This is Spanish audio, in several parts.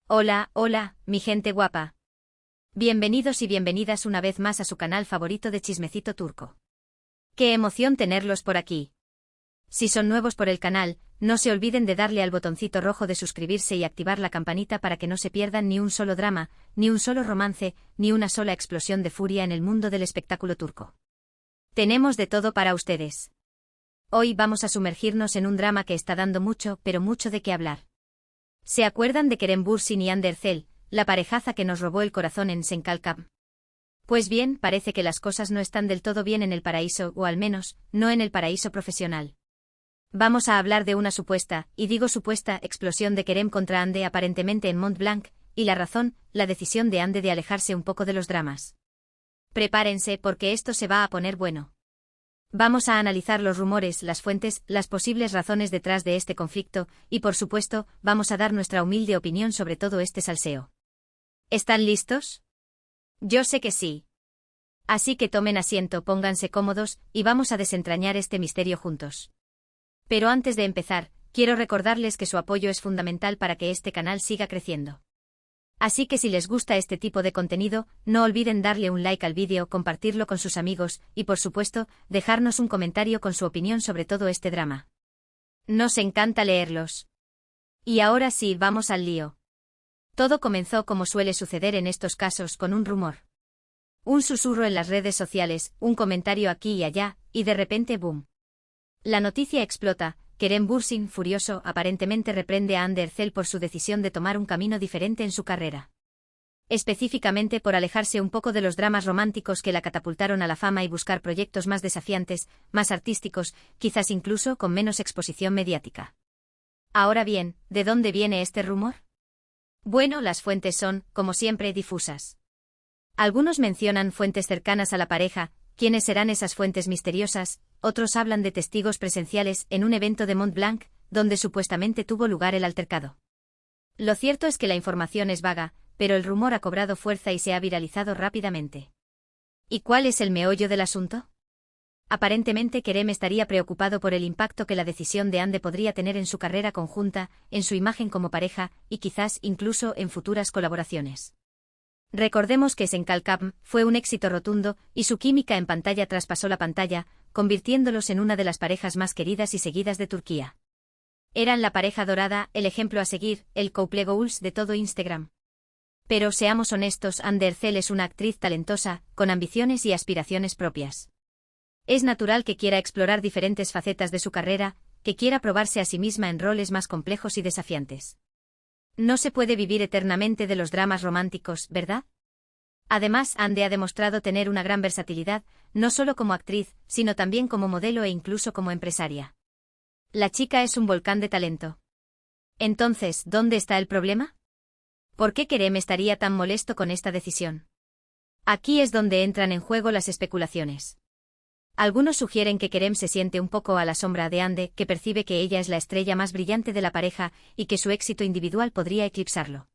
Hola, hola, mi gente guapa. Bienvenidos y bienvenidas una vez más a su canal favorito de Chismecito Turco. ¡Qué emoción tenerlos por aquí! Si son nuevos por el canal, no se olviden de darle al botoncito rojo de suscribirse y activar la campanita para que no se pierdan ni un solo drama, ni un solo romance, ni una sola explosión de furia en el mundo del espectáculo turco. Tenemos de todo para ustedes. Hoy vamos a sumergirnos en un drama que está dando mucho, pero mucho de qué hablar. ¿Se acuerdan de Kerem Bürsin y Hande Erçel, la parejaza que nos robó el corazón en Senkalkam? Pues bien, parece que las cosas no están del todo bien en el paraíso, o al menos, no en el paraíso profesional. Vamos a hablar de una supuesta, y digo supuesta, explosión de Kerem contra Hande aparentemente en Mont Blanc, y la razón, la decisión de Hande de alejarse un poco de los dramas. Prepárense porque esto se va a poner bueno. Vamos a analizar los rumores, las fuentes, las posibles razones detrás de este conflicto, y por supuesto, vamos a dar nuestra humilde opinión sobre todo este salseo. ¿Están listos? Yo sé que sí. Así que tomen asiento, pónganse cómodos, y vamos a desentrañar este misterio juntos. Pero antes de empezar, quiero recordarles que su apoyo es fundamental para que este canal siga creciendo. Así que si les gusta este tipo de contenido, no olviden darle un like al vídeo, compartirlo con sus amigos, y por supuesto, dejarnos un comentario con su opinión sobre todo este drama. Nos encanta leerlos. Y ahora sí, vamos al lío. Todo comenzó como suele suceder en estos casos, con un rumor. Un susurro en las redes sociales, un comentario aquí y allá, y de repente ¡boom! La noticia explota. Kerem Bürsin, furioso, aparentemente reprende a Hande Erçel por su decisión de tomar un camino diferente en su carrera. Específicamente por alejarse un poco de los dramas románticos que la catapultaron a la fama y buscar proyectos más desafiantes, más artísticos, quizás incluso con menos exposición mediática. Ahora bien, ¿de dónde viene este rumor? Bueno, las fuentes son, como siempre, difusas. Algunos mencionan fuentes cercanas a la pareja. ¿Quiénes serán esas fuentes misteriosas? Otros hablan de testigos presenciales en un evento de Mont Blanc, donde supuestamente tuvo lugar el altercado. Lo cierto es que la información es vaga, pero el rumor ha cobrado fuerza y se ha viralizado rápidamente. ¿Y cuál es el meollo del asunto? Aparentemente Kerem estaría preocupado por el impacto que la decisión de Hande podría tener en su carrera conjunta, en su imagen como pareja, y quizás incluso en futuras colaboraciones. Recordemos que Senkalkam fue un éxito rotundo, y su química en pantalla traspasó la pantalla, convirtiéndolos en una de las parejas más queridas y seguidas de Turquía. Eran la pareja dorada, el ejemplo a seguir, el couple goals de todo Instagram. Pero seamos honestos, Hande Erçel es una actriz talentosa, con ambiciones y aspiraciones propias. Es natural que quiera explorar diferentes facetas de su carrera, que quiera probarse a sí misma en roles más complejos y desafiantes. No se puede vivir eternamente de los dramas románticos, ¿verdad? Además, Hande ha demostrado tener una gran versatilidad, no solo como actriz, sino también como modelo e incluso como empresaria. La chica es un volcán de talento. Entonces, ¿dónde está el problema? ¿Por qué Kerem estaría tan molesto con esta decisión? Aquí es donde entran en juego las especulaciones. Algunos sugieren que Kerem se siente un poco a la sombra de Hande, que percibe que ella es la estrella más brillante de la pareja y que su éxito individual podría eclipsarlo.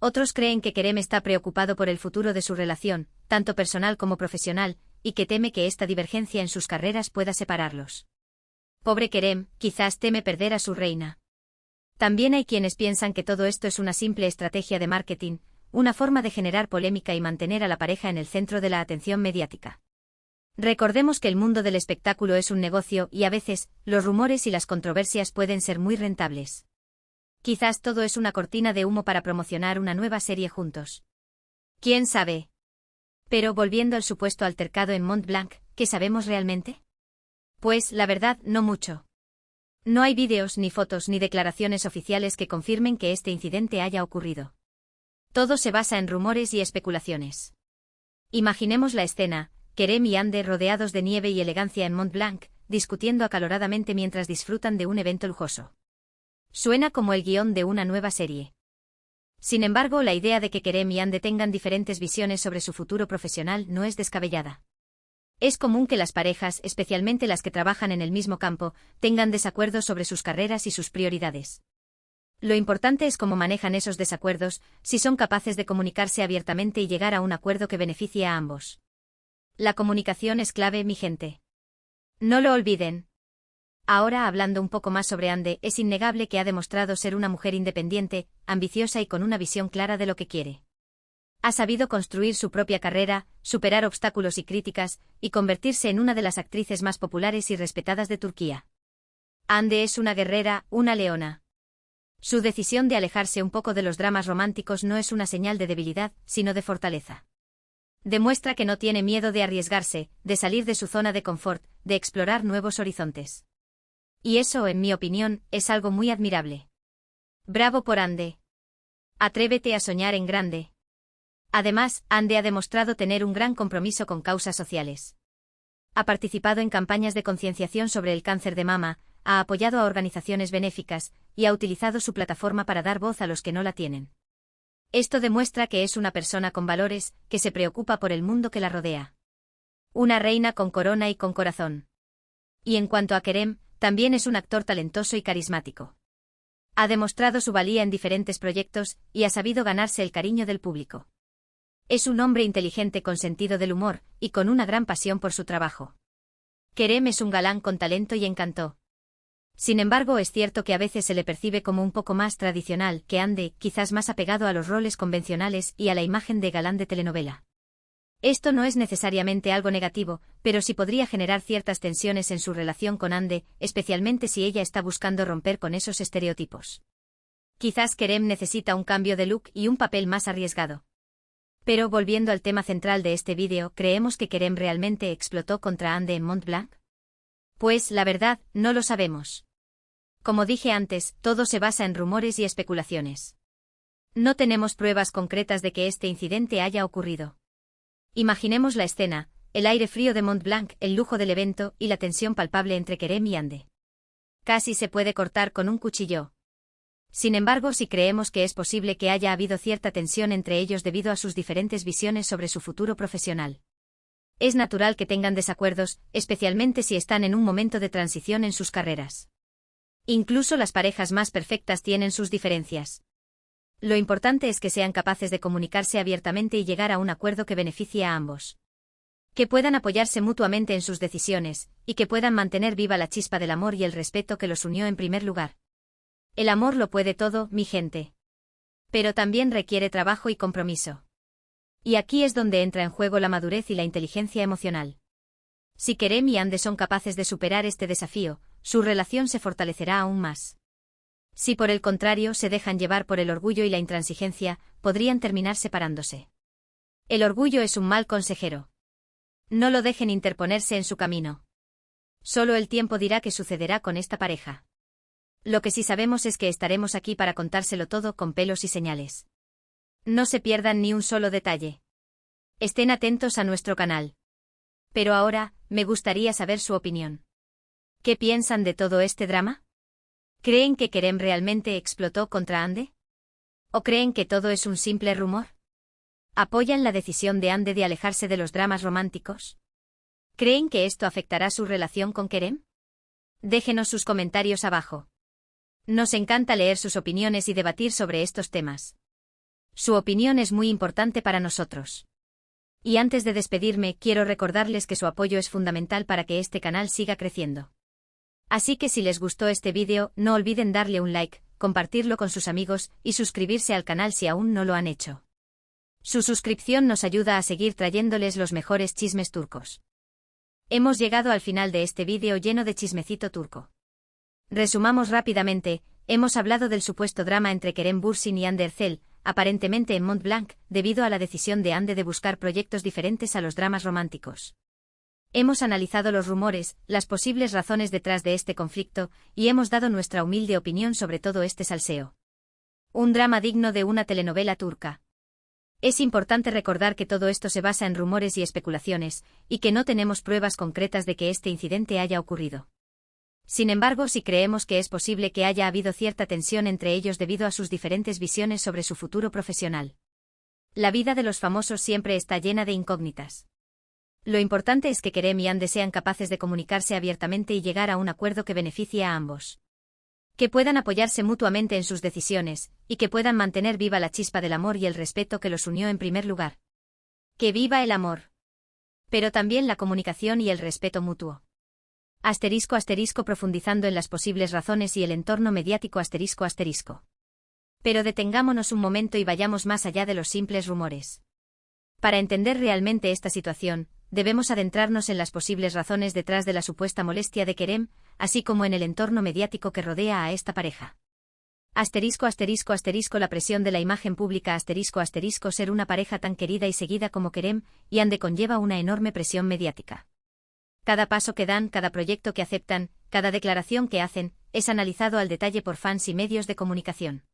Otros creen que Kerem está preocupado por el futuro de su relación, tanto personal como profesional, y que teme que esta divergencia en sus carreras pueda separarlos. Pobre Kerem, quizás teme perder a su reina. También hay quienes piensan que todo esto es una simple estrategia de marketing, una forma de generar polémica y mantener a la pareja en el centro de la atención mediática. Recordemos que el mundo del espectáculo es un negocio y a veces, los rumores y las controversias pueden ser muy rentables. Quizás todo es una cortina de humo para promocionar una nueva serie juntos. ¿Quién sabe? Pero volviendo al supuesto altercado en Mont Blanc, ¿qué sabemos realmente? Pues, la verdad, no mucho. No hay vídeos, ni fotos, ni declaraciones oficiales que confirmen que este incidente haya ocurrido. Todo se basa en rumores y especulaciones. Imaginemos la escena. Kerem y Hande rodeados de nieve y elegancia en Mont Blanc, discutiendo acaloradamente mientras disfrutan de un evento lujoso. Suena como el guión de una nueva serie. Sin embargo, la idea de que Kerem y Hande tengan diferentes visiones sobre su futuro profesional no es descabellada. Es común que las parejas, especialmente las que trabajan en el mismo campo, tengan desacuerdos sobre sus carreras y sus prioridades. Lo importante es cómo manejan esos desacuerdos, si son capaces de comunicarse abiertamente y llegar a un acuerdo que beneficie a ambos. La comunicación es clave, mi gente. No lo olviden. Ahora, hablando un poco más sobre Ande, es innegable que ha demostrado ser una mujer independiente, ambiciosa y con una visión clara de lo que quiere. Ha sabido construir su propia carrera, superar obstáculos y críticas, y convertirse en una de las actrices más populares y respetadas de Turquía. Hande es una guerrera, una leona. Su decisión de alejarse un poco de los dramas románticos no es una señal de debilidad, sino de fortaleza. Demuestra que no tiene miedo de arriesgarse, de salir de su zona de confort, de explorar nuevos horizontes. Y eso, en mi opinión, es algo muy admirable. Bravo por Hande. Atrévete a soñar en grande. Además, Hande ha demostrado tener un gran compromiso con causas sociales. Ha participado en campañas de concienciación sobre el cáncer de mama, ha apoyado a organizaciones benéficas, y ha utilizado su plataforma para dar voz a los que no la tienen. Esto demuestra que es una persona con valores, que se preocupa por el mundo que la rodea. Una reina con corona y con corazón. Y en cuanto a Kerem, también es un actor talentoso y carismático. Ha demostrado su valía en diferentes proyectos, y ha sabido ganarse el cariño del público. Es un hombre inteligente con sentido del humor, y con una gran pasión por su trabajo. Kerem es un galán con talento y encanto. Sin embargo, es cierto que a veces se le percibe como un poco más tradicional que Hande, quizás más apegado a los roles convencionales y a la imagen de galán de telenovela. Esto no es necesariamente algo negativo, pero sí podría generar ciertas tensiones en su relación con Hande, especialmente si ella está buscando romper con esos estereotipos. Quizás Kerem necesita un cambio de look y un papel más arriesgado. Pero volviendo al tema central de este vídeo, ¿creemos que Kerem realmente explotó contra Hande en Mont Blanc? Pues, la verdad, no lo sabemos. Como dije antes, todo se basa en rumores y especulaciones. No tenemos pruebas concretas de que este incidente haya ocurrido. Imaginemos la escena, el aire frío de Mont Blanc, el lujo del evento y la tensión palpable entre Kerem y Hande. Casi se puede cortar con un cuchillo. Sin embargo, sí creemos que es posible que haya habido cierta tensión entre ellos debido a sus diferentes visiones sobre su futuro profesional. Es natural que tengan desacuerdos, especialmente si están en un momento de transición en sus carreras. Incluso las parejas más perfectas tienen sus diferencias. Lo importante es que sean capaces de comunicarse abiertamente y llegar a un acuerdo que beneficie a ambos. Que puedan apoyarse mutuamente en sus decisiones, y que puedan mantener viva la chispa del amor y el respeto que los unió en primer lugar. El amor lo puede todo, mi gente. Pero también requiere trabajo y compromiso. Y aquí es donde entra en juego la madurez y la inteligencia emocional. Si Kerem y Hande son capaces de superar este desafío, su relación se fortalecerá aún más. Si por el contrario se dejan llevar por el orgullo y la intransigencia, podrían terminar separándose. El orgullo es un mal consejero. No lo dejen interponerse en su camino. Solo el tiempo dirá qué sucederá con esta pareja. Lo que sí sabemos es que estaremos aquí para contárselo todo con pelos y señales. No se pierdan ni un solo detalle. Estén atentos a nuestro canal. Pero ahora, me gustaría saber su opinión. ¿Qué piensan de todo este drama? ¿Creen que Kerem realmente explotó contra Hande? ¿O creen que todo es un simple rumor? ¿Apoyan la decisión de Hande de alejarse de los dramas románticos? ¿Creen que esto afectará su relación con Kerem? Déjenos sus comentarios abajo. Nos encanta leer sus opiniones y debatir sobre estos temas. Su opinión es muy importante para nosotros. Y antes de despedirme, quiero recordarles que su apoyo es fundamental para que este canal siga creciendo. Así que si les gustó este vídeo, no olviden darle un like, compartirlo con sus amigos y suscribirse al canal si aún no lo han hecho. Su suscripción nos ayuda a seguir trayéndoles los mejores chismes turcos. Hemos llegado al final de este vídeo lleno de chismecito turco. Resumamos rápidamente, hemos hablado del supuesto drama entre Kerem Bürsin y Hande Erçel, aparentemente en Mont Blanc, debido a la decisión de Hande de buscar proyectos diferentes a los dramas románticos. Hemos analizado los rumores, las posibles razones detrás de este conflicto, y hemos dado nuestra humilde opinión sobre todo este salseo. Un drama digno de una telenovela turca. Es importante recordar que todo esto se basa en rumores y especulaciones, y que no tenemos pruebas concretas de que este incidente haya ocurrido. Sin embargo, sí creemos que es posible que haya habido cierta tensión entre ellos debido a sus diferentes visiones sobre su futuro profesional. La vida de los famosos siempre está llena de incógnitas. Lo importante es que Kerem y Hande sean capaces de comunicarse abiertamente y llegar a un acuerdo que beneficie a ambos. Que puedan apoyarse mutuamente en sus decisiones, y que puedan mantener viva la chispa del amor y el respeto que los unió en primer lugar. ¡Que viva el amor! Pero también la comunicación y el respeto mutuo. Asterisco asterisco profundizando en las posibles razones y el entorno mediático asterisco asterisco. Pero detengámonos un momento y vayamos más allá de los simples rumores. Para entender realmente esta situación, debemos adentrarnos en las posibles razones detrás de la supuesta molestia de Kerem, así como en el entorno mediático que rodea a esta pareja. Asterisco asterisco asterisco la presión de la imagen pública asterisco asterisco ser una pareja tan querida y seguida como Kerem y Hande conlleva una enorme presión mediática. Cada paso que dan, cada proyecto que aceptan, cada declaración que hacen, es analizado al detalle por fans y medios de comunicación.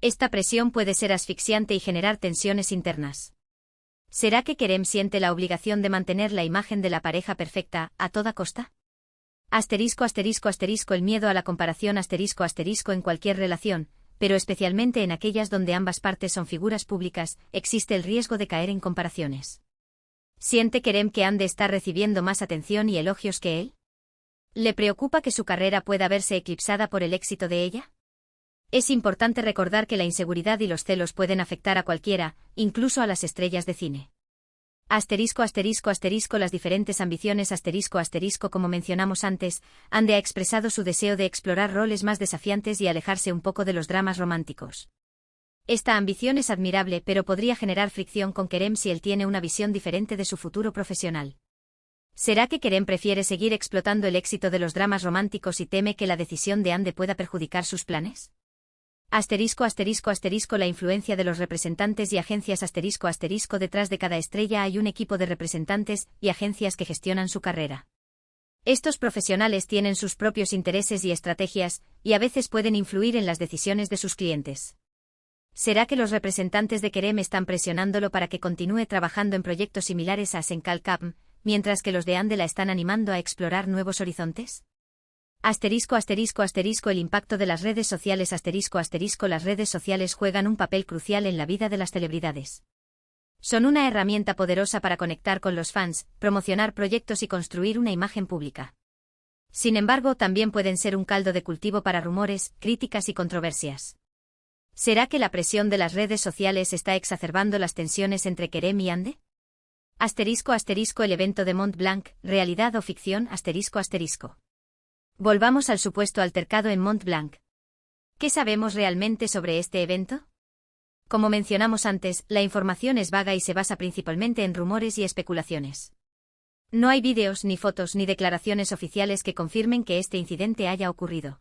Esta presión puede ser asfixiante y generar tensiones internas. ¿Será que Kerem siente la obligación de mantener la imagen de la pareja perfecta, a toda costa? Asterisco asterisco asterisco el miedo a la comparación asterisco asterisco en cualquier relación, pero especialmente en aquellas donde ambas partes son figuras públicas, existe el riesgo de caer en comparaciones. ¿Siente Kerem que Hande está recibiendo más atención y elogios que él? ¿Le preocupa que su carrera pueda verse eclipsada por el éxito de ella? Es importante recordar que la inseguridad y los celos pueden afectar a cualquiera, incluso a las estrellas de cine. Asterisco asterisco asterisco las diferentes ambiciones asterisco asterisco como mencionamos antes, Hande ha expresado su deseo de explorar roles más desafiantes y alejarse un poco de los dramas románticos. Esta ambición es admirable pero podría generar fricción con Kerem si él tiene una visión diferente de su futuro profesional. ¿Será que Kerem prefiere seguir explotando el éxito de los dramas románticos y teme que la decisión de Hande pueda perjudicar sus planes? Asterisco asterisco asterisco la influencia de los representantes y agencias asterisco asterisco detrás de cada estrella hay un equipo de representantes y agencias que gestionan su carrera. Estos profesionales tienen sus propios intereses y estrategias, y a veces pueden influir en las decisiones de sus clientes. ¿Será que los representantes de Kerem están presionándolo para que continúe trabajando en proyectos similares a Senkal Capm, mientras que los de Hande la están animando a explorar nuevos horizontes? Asterisco asterisco asterisco el impacto de las redes sociales asterisco asterisco las redes sociales juegan un papel crucial en la vida de las celebridades. Son una herramienta poderosa para conectar con los fans, promocionar proyectos y construir una imagen pública. Sin embargo, también pueden ser un caldo de cultivo para rumores, críticas y controversias. ¿Será que la presión de las redes sociales está exacerbando las tensiones entre Kerem y Hande? Asterisco asterisco el evento de Mont Blanc, realidad o ficción asterisco asterisco. Volvamos al supuesto altercado en Mont Blanc. ¿Qué sabemos realmente sobre este evento? Como mencionamos antes, la información es vaga y se basa principalmente en rumores y especulaciones. No hay vídeos, ni fotos, ni declaraciones oficiales que confirmen que este incidente haya ocurrido.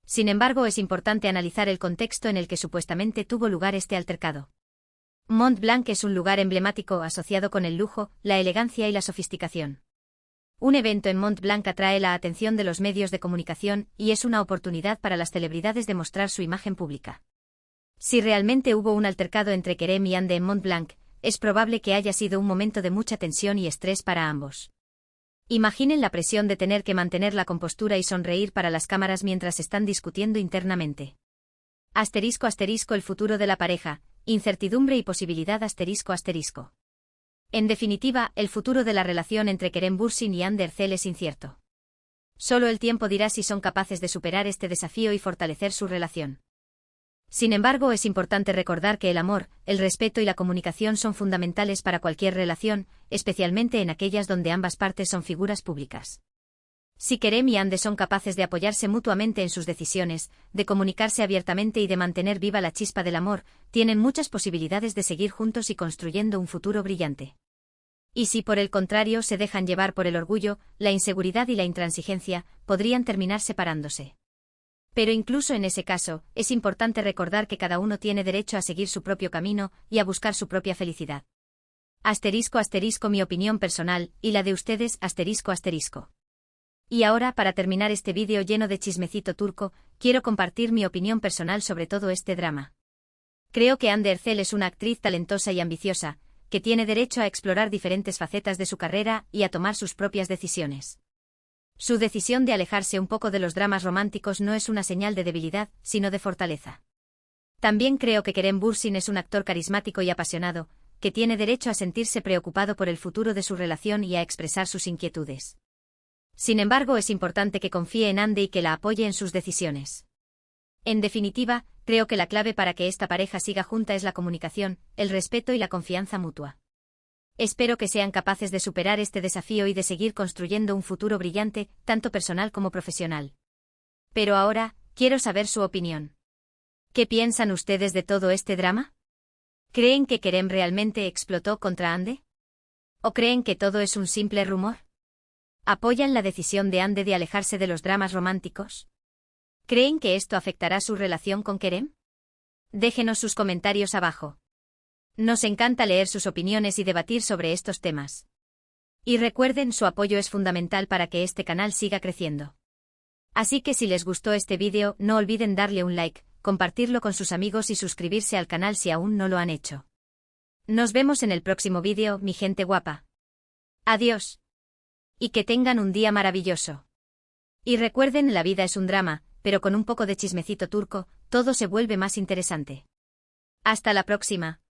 Sin embargo, es importante analizar el contexto en el que supuestamente tuvo lugar este altercado. Mont Blanc es un lugar emblemático asociado con el lujo, la elegancia y la sofisticación. Un evento en Mont Blanc atrae la atención de los medios de comunicación y es una oportunidad para las celebridades de mostrar su imagen pública. Si realmente hubo un altercado entre Kerem y Hande en Mont Blanc, es probable que haya sido un momento de mucha tensión y estrés para ambos. Imaginen la presión de tener que mantener la compostura y sonreír para las cámaras mientras están discutiendo internamente. Asterisco asterisco el futuro de la pareja, incertidumbre y posibilidad asterisco asterisco. En definitiva, el futuro de la relación entre Kerem Bürsin y Hande Erçel es incierto. Solo el tiempo dirá si son capaces de superar este desafío y fortalecer su relación. Sin embargo, es importante recordar que el amor, el respeto y la comunicación son fundamentales para cualquier relación, especialmente en aquellas donde ambas partes son figuras públicas. Si Kerem y Hande son capaces de apoyarse mutuamente en sus decisiones, de comunicarse abiertamente y de mantener viva la chispa del amor, tienen muchas posibilidades de seguir juntos y construyendo un futuro brillante. Y si por el contrario se dejan llevar por el orgullo, la inseguridad y la intransigencia, podrían terminar separándose. Pero incluso en ese caso, es importante recordar que cada uno tiene derecho a seguir su propio camino y a buscar su propia felicidad. Asterisco asterisco mi opinión personal, y la de ustedes asterisco asterisco. Y ahora, para terminar este vídeo lleno de chismecito turco, quiero compartir mi opinión personal sobre todo este drama. Creo que Hande Erçel es una actriz talentosa y ambiciosa, que tiene derecho a explorar diferentes facetas de su carrera y a tomar sus propias decisiones. Su decisión de alejarse un poco de los dramas románticos no es una señal de debilidad, sino de fortaleza. También creo que Kerem Bürsin es un actor carismático y apasionado, que tiene derecho a sentirse preocupado por el futuro de su relación y a expresar sus inquietudes. Sin embargo, es importante que confíe en Hande y que la apoye en sus decisiones. En definitiva, creo que la clave para que esta pareja siga junta es la comunicación, el respeto y la confianza mutua. Espero que sean capaces de superar este desafío y de seguir construyendo un futuro brillante, tanto personal como profesional. Pero ahora, quiero saber su opinión. ¿Qué piensan ustedes de todo este drama? ¿Creen que Kerem realmente explotó contra Ande? ¿O creen que todo es un simple rumor? ¿Apoyan la decisión de Ande de alejarse de los dramas románticos? ¿Creen que esto afectará su relación con Kerem? Déjenos sus comentarios abajo. Nos encanta leer sus opiniones y debatir sobre estos temas. Y recuerden, su apoyo es fundamental para que este canal siga creciendo. Así que si les gustó este vídeo, no olviden darle un like, compartirlo con sus amigos y suscribirse al canal si aún no lo han hecho. Nos vemos en el próximo vídeo, mi gente guapa. Adiós. Y que tengan un día maravilloso. Y recuerden, la vida es un drama, pero con un poco de chismecito turco, todo se vuelve más interesante. Hasta la próxima.